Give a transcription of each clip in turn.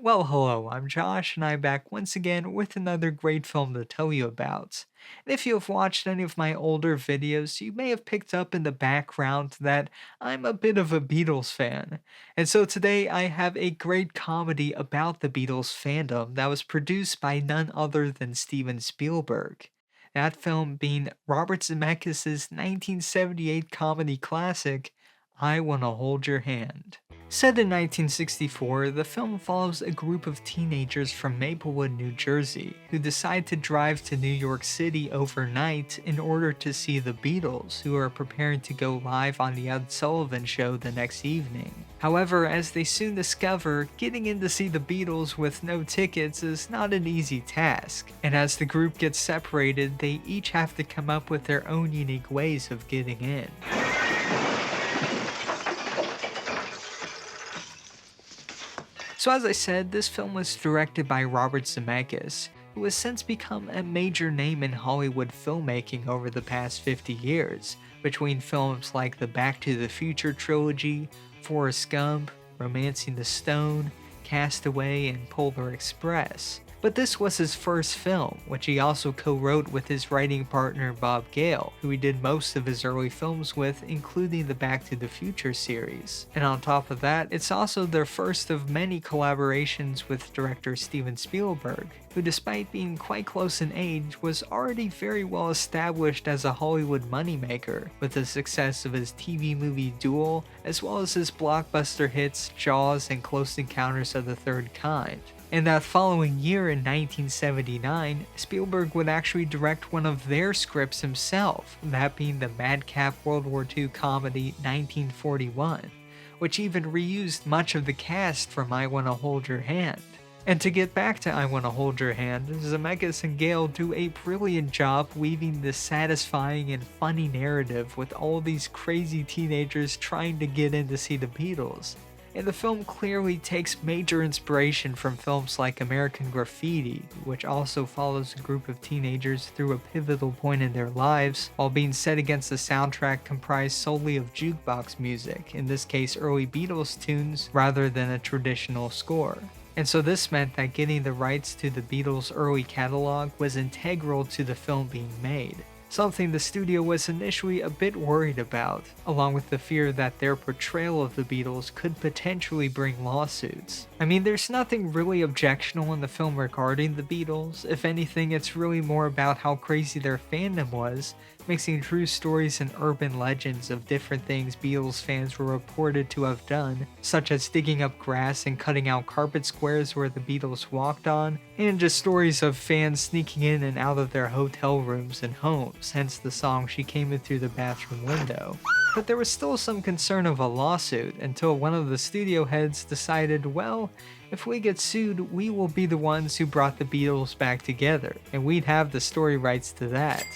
Well, hello, I'm Josh, and I'm back once again with another great film to tell you about. And if you have watched any of my older videos, you may have picked up in the background that I'm a bit of a Beatles fan. And so today I have a great comedy about the Beatles fandom that was produced by none other than Steven Spielberg. That film being Robert Zemeckis' 1978 comedy classic, I Wanna Hold Your Hand. Set in 1964, the film follows a group of teenagers from Maplewood, New Jersey, who decide to drive to New York City overnight in order to see the Beatles, who are preparing to go live on The Ed Sullivan Show the next evening. However, as they soon discover, getting in to see the Beatles with no tickets is not an easy task, and as the group gets separated, they each have to come up with their own unique ways of getting in. So as I said, this film was directed by Robert Zemeckis, who has since become a major name in Hollywood filmmaking over the past 50 years, between films like the Back to the Future trilogy, Forrest Gump, Romancing the Stone, Castaway, and Polar Express. But this was his first film, which he also co-wrote with his writing partner Bob Gale, who he did most of his early films with, including the Back to the Future series. And on top of that, it's also their first of many collaborations with director Steven Spielberg, who despite being quite close in age, was already very well established as a Hollywood moneymaker, with the success of his TV movie Duel, as well as his blockbuster hits Jaws and Close Encounters of the Third Kind. And that following year in 1979, Spielberg would actually direct one of their scripts himself, that being the madcap World War II comedy 1941, which even reused much of the cast from I Wanna Hold Your Hand. And to get back to I Wanna Hold Your Hand, Zemeckis and Gale do a brilliant job weaving this satisfying and funny narrative with all these crazy teenagers trying to get in to see the Beatles. And the film clearly takes major inspiration from films like American Graffiti, which also follows a group of teenagers through a pivotal point in their lives, while being set against a soundtrack comprised solely of jukebox music, in this case early Beatles tunes, rather than a traditional score. And so this meant that getting the rights to the Beatles' early catalog was integral to the film being made, something the studio was initially a bit worried about, along with the fear that their portrayal of the Beatles could potentially bring lawsuits. I mean, there's nothing really objectionable in the film regarding the Beatles. If anything, it's really more about how crazy their fandom was, mixing true stories and urban legends of different things Beatles fans were reported to have done, such as digging up grass and cutting out carpet squares where the Beatles walked on, and just stories of fans sneaking in and out of their hotel rooms and homes, hence the song She Came In Through the Bathroom Window. But there was still some concern of a lawsuit until one of the studio heads decided, well, if we get sued, we will be the ones who brought the Beatles back together, and we'd have the story rights to that.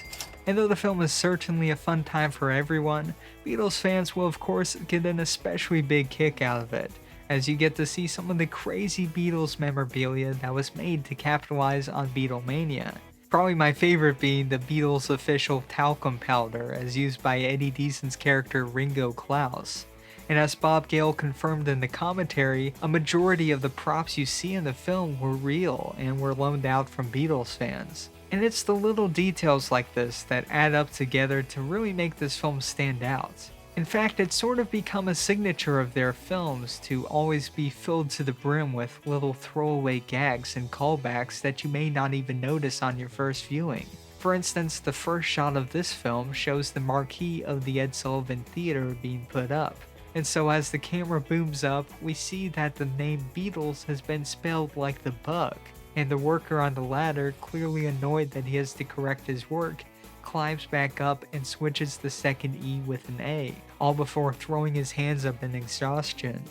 And though the film is certainly a fun time for everyone, Beatles fans will of course get an especially big kick out of it, as you get to see some of the crazy Beatles memorabilia that was made to capitalize on Beatlemania. Probably my favorite being the Beatles official talcum powder as used by Eddie Deezen's character Ringo Klaus. And as Bob Gale confirmed in the commentary, a majority of the props you see in the film were real and were loaned out from Beatles fans. And it's the little details like this that add up together to really make this film stand out. In fact, it's sort of become a signature of their films to always be filled to the brim with little throwaway gags and callbacks that you may not even notice on your first viewing. For instance, the first shot of this film shows the marquee of the Ed Sullivan Theater being put up. And so as the camera booms up, we see that the name Beatles has been spelled like the bug, and the worker on the ladder, clearly annoyed that he has to correct his work, climbs back up and switches the second E with an A, all before throwing his hands up in exhaustion.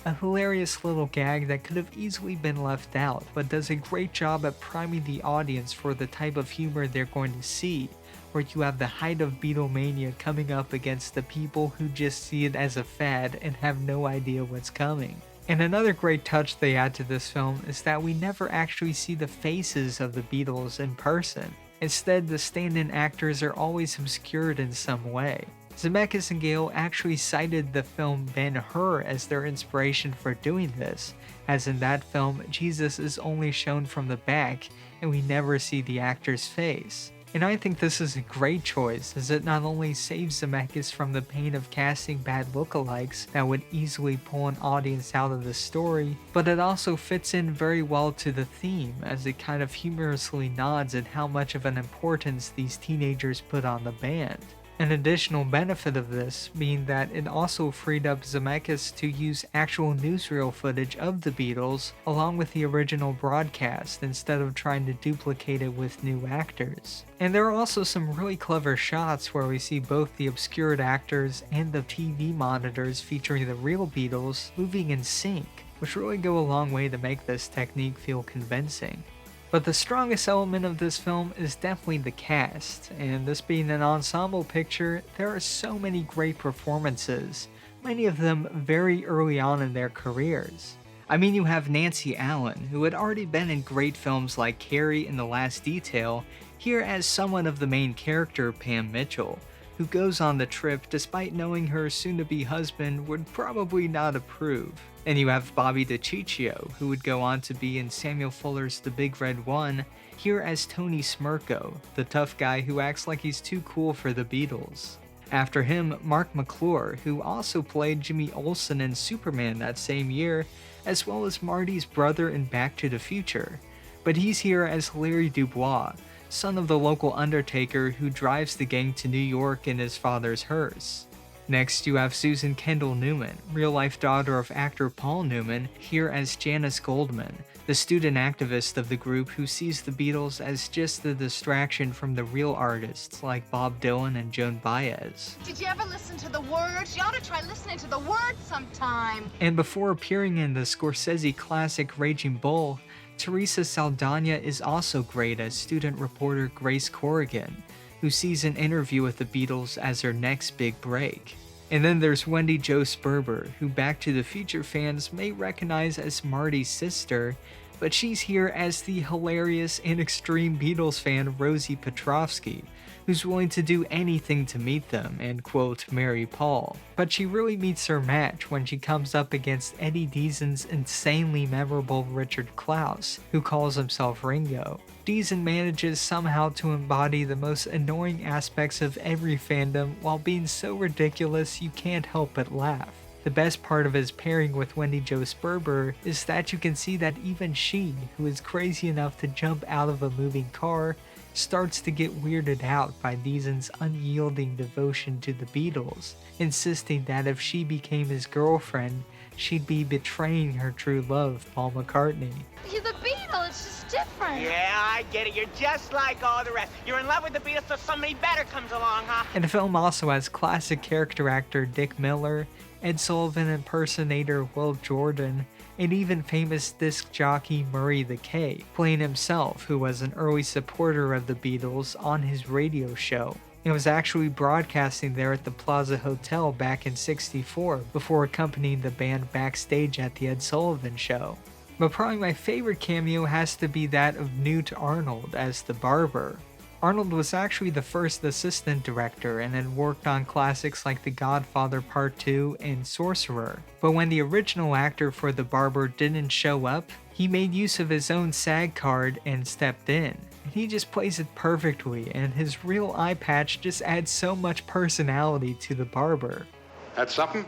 A hilarious little gag that could have easily been left out, but does a great job at priming the audience for the type of humor they're going to see, where you have the height of Beatlemania coming up against the people who just see it as a fad and have no idea what's coming. And another great touch they add to this film is that we never actually see the faces of the Beatles in person. Instead, the stand-in actors are always obscured in some way. Zemeckis and Gale actually cited the film Ben-Hur as their inspiration for doing this, as in that film, Jesus is only shown from the back and we never see the actor's face. And I think this is a great choice, as it not only saves Zemeckis from the pain of casting bad lookalikes that would easily pull an audience out of the story, but it also fits in very well to the theme, as it kind of humorously nods at how much of an importance these teenagers put on the band. An additional benefit of this being that it also freed up Zemeckis to use actual newsreel footage of the Beatles along with the original broadcast instead of trying to duplicate it with new actors. And there are also some really clever shots where we see both the obscured actors and the TV monitors featuring the real Beatles moving in sync, which really go a long way to make this technique feel convincing. But the strongest element of this film is definitely the cast, and this being an ensemble picture, there are so many great performances, many of them very early on in their careers. I mean, you have Nancy Allen, who had already been in great films like Carrie and The Last Detail, here as someone of the main character, Pam Mitchell, who goes on the trip despite knowing her soon-to-be husband would probably not approve. And you have Bobby DiCicco, who would go on to be in Samuel Fuller's The Big Red One, here as Tony Smirko, the tough guy who acts like he's too cool for the Beatles. After him, Marc McClure, who also played Jimmy Olsen in Superman that same year, as well as Marty's brother in Back to the Future. But he's here as Larry Dubois, son of the local undertaker who drives the gang to New York in his father's hearse. Next, you have Susan Kendall Newman, real-life daughter of actor Paul Newman, here as Janice Goldman, the student activist of the group who sees the Beatles as just the distraction from the real artists like Bob Dylan and Joan Baez. Did you ever listen to the words? You ought to try listening to the words sometime. And before appearing in the Scorsese classic Raging Bull, Theresa Saldana is also great as student reporter Grace Corrigan, who sees an interview with the Beatles as her next big break. And then there's Wendie Jo Sperber, who Back to the Future fans may recognize as Marty's sister, but she's here as the hilarious and extreme Beatles fan Rosie Petrovsky, who's willing to do anything to meet them and, quote, marry Paul. But she really meets her match when she comes up against Eddie Deezen's insanely memorable Richard Klaus, who calls himself Ringo. Deezen manages somehow to embody the most annoying aspects of every fandom while being so ridiculous you can't help but laugh. The best part of his pairing with Wendie Jo Sperber is that you can see that even she, who is crazy enough to jump out of a moving car, starts to get weirded out by Deezen's unyielding devotion to the Beatles, insisting that if she became his girlfriend, she'd be betraying her true love, Paul McCartney. He's a Beatle, it's just different. Yeah, I get it. You're just like all the rest. You're in love with the Beatles so somebody better comes along, huh? And the film also has classic character actor Dick Miller, Ed Sullivan impersonator Will Jordan, and even famous disc jockey Murray the K, playing himself, who was an early supporter of the Beatles on his radio show. It was actually broadcasting there at the Plaza Hotel back in '64 before accompanying the band backstage at the Ed Sullivan Show. But probably my favorite cameo has to be that of Newt Arnold as the barber. Arnold was actually the first assistant director and had worked on classics like The Godfather Part 2 and Sorcerer. But when the original actor for the barber didn't show up, he made use of his own SAG card and stepped in. And he just plays it perfectly, and his real eye patch just adds so much personality to the barber. That's something?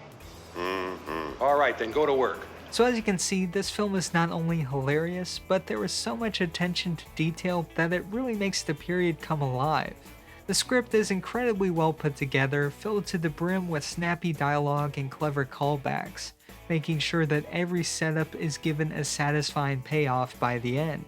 Mm-hmm. All right, then go to work. So as you can see, this film is not only hilarious, but there is so much attention to detail that it really makes the period come alive. The script is incredibly well put together, filled to the brim with snappy dialogue and clever callbacks, making sure that every setup is given a satisfying payoff by the end.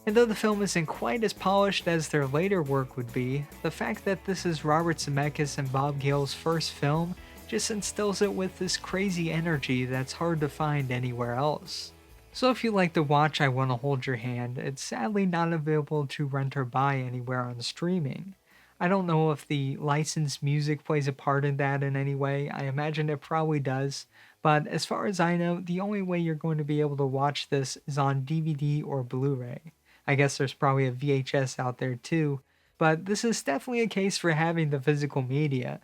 And though the film isn't quite as polished as their later work would be, the fact that this is Robert Zemeckis and Bob Gale's first film just instills it with this crazy energy that's hard to find anywhere else. So if you like to watch I Wanna Hold Your Hand, it's sadly not available to rent or buy anywhere on streaming. I don't know if the licensed music plays a part in that in any way. I imagine it probably does, but as far as I know, the only way you're going to be able to watch this is on DVD or Blu-ray. I guess there's probably a VHS out there too, but this is definitely a case for having the physical media.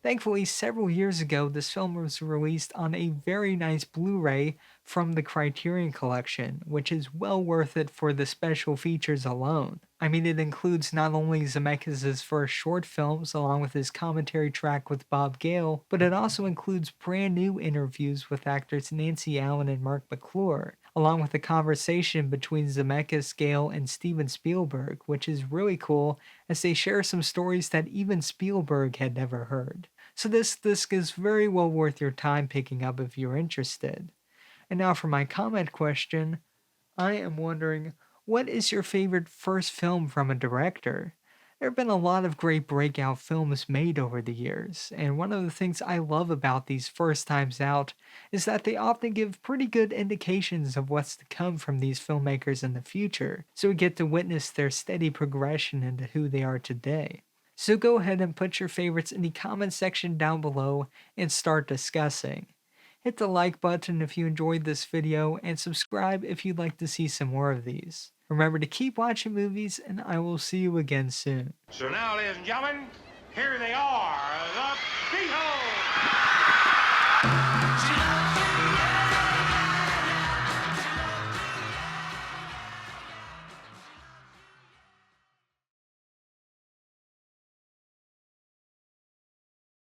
Thankfully, several years ago, this film was released on a very nice Blu-ray from the Criterion Collection, which is well worth it for the special features alone. I mean, it includes not only Zemeckis' first short films along with his commentary track with Bob Gale, but it also includes brand new interviews with actors Nancy Allen and Marc McClure, along with a conversation between Zemeckis, Gale, and Steven Spielberg, which is really cool as they share some stories that even Spielberg had never heard. So this disc is very well worth your time picking up if you're interested. And now for my comment question, I am wondering, what is your favorite first film from a director? There have been a lot of great breakout films made over the years, and one of the things I love about these first times out is that they often give pretty good indications of what's to come from these filmmakers in the future, so we get to witness their steady progression into who they are today. So go ahead and put your favorites in the comment section down below and start discussing. Hit the like button if you enjoyed this video and subscribe if you'd like to see some more of these. Remember to keep watching movies and I will see you again soon. So now, ladies and gentlemen, here they are, the Beatles!